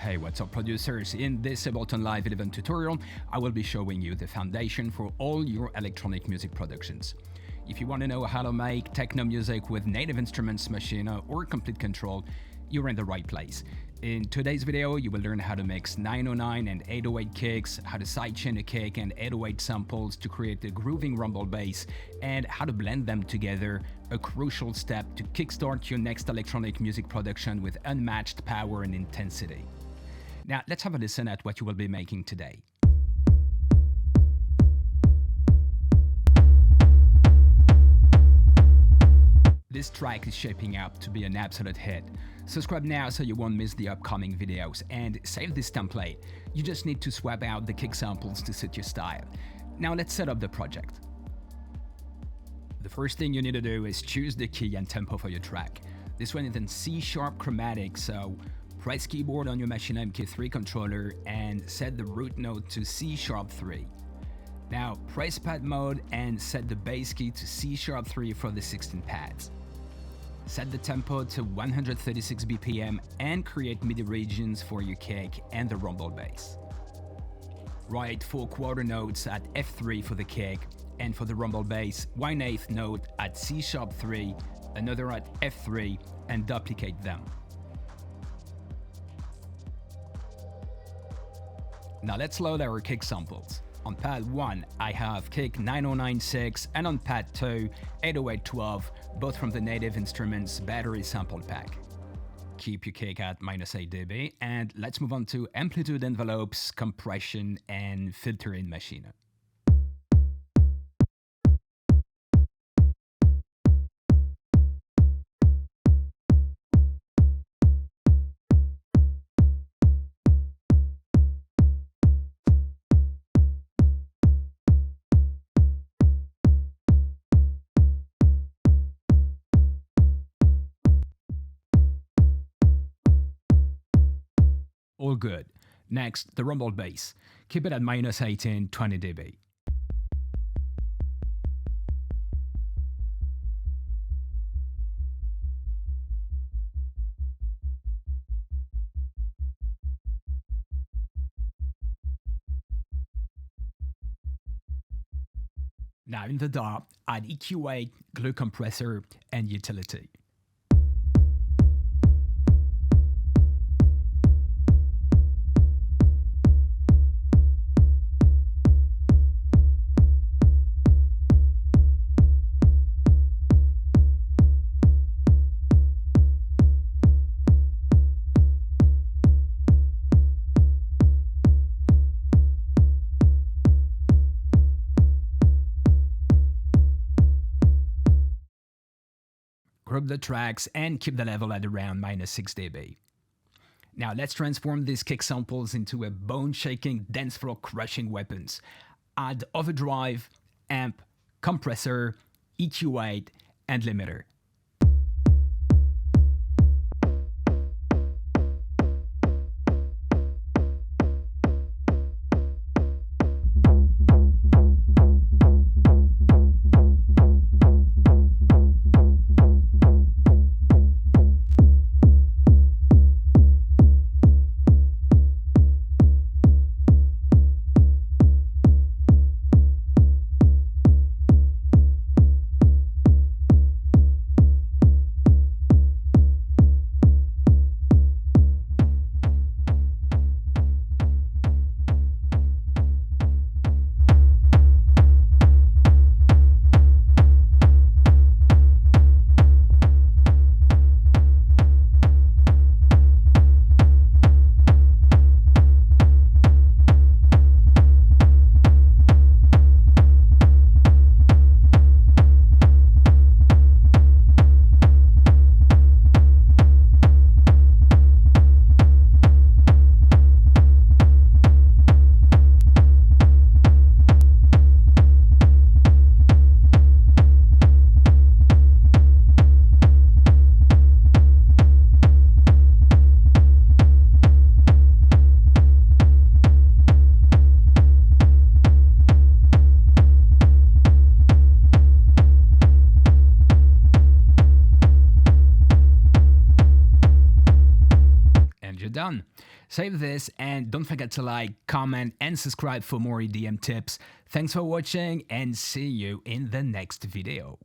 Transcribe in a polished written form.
Hey, what's up producers? In this Ableton Live 11 tutorial, I will be showing you the foundation for all your electronic music productions. If you want to know how to make techno music with Native Instruments Maschine or Komplete Kontrol, you're in the right place. In today's video, you will learn how to mix 909 and 808 kicks, how to sidechain a kick and 808 samples to create a grooving rumble bass, and how to blend them together, a crucial step to kickstart your next electronic music production with unmatched power and intensity. Now, let's have a listen at what you will be making today. This track is shaping up to be an absolute hit. Subscribe now so you won't miss the upcoming videos, and save this template. You just need to swap out the kick samples to suit your style. Now let's set up the project. The first thing you need to do is choose the key and tempo for your track. This one is in C# chromatic, so press keyboard on your Maschine MK3 controller and set the root note to C#3. Now press pad mode and set the bass key to C#3 for the 16 pads. Set the tempo to 136 BPM and create MIDI regions for your kick and the rumble bass. Write 4 quarter notes at F3 for the kick, and for the rumble bass, 1/8 note at C#3, another at F3, and duplicate them. Now let's load our kick samples. On pad 1, I have kick 9096, and on pad 2, 80812, both from the Native Instruments battery sample pack. Keep your kick at -8 dB, and let's move on to amplitude envelopes, compression, and filter in Maschine. All good. Next, the rumble bass. Keep it at -18, 20 dB. Now in the DAW, add EQ8, glue compressor, and utility. Group the tracks and keep the level at around -6 dB. Now let's transform these kick samples into a bone-shaking, dance floor crushing weapons. Add overdrive, amp, compressor, EQ8, and limiter. done. Save this and don't forget to like, comment and subscribe for more EDM tips. Thanks for watching and see you in the next video.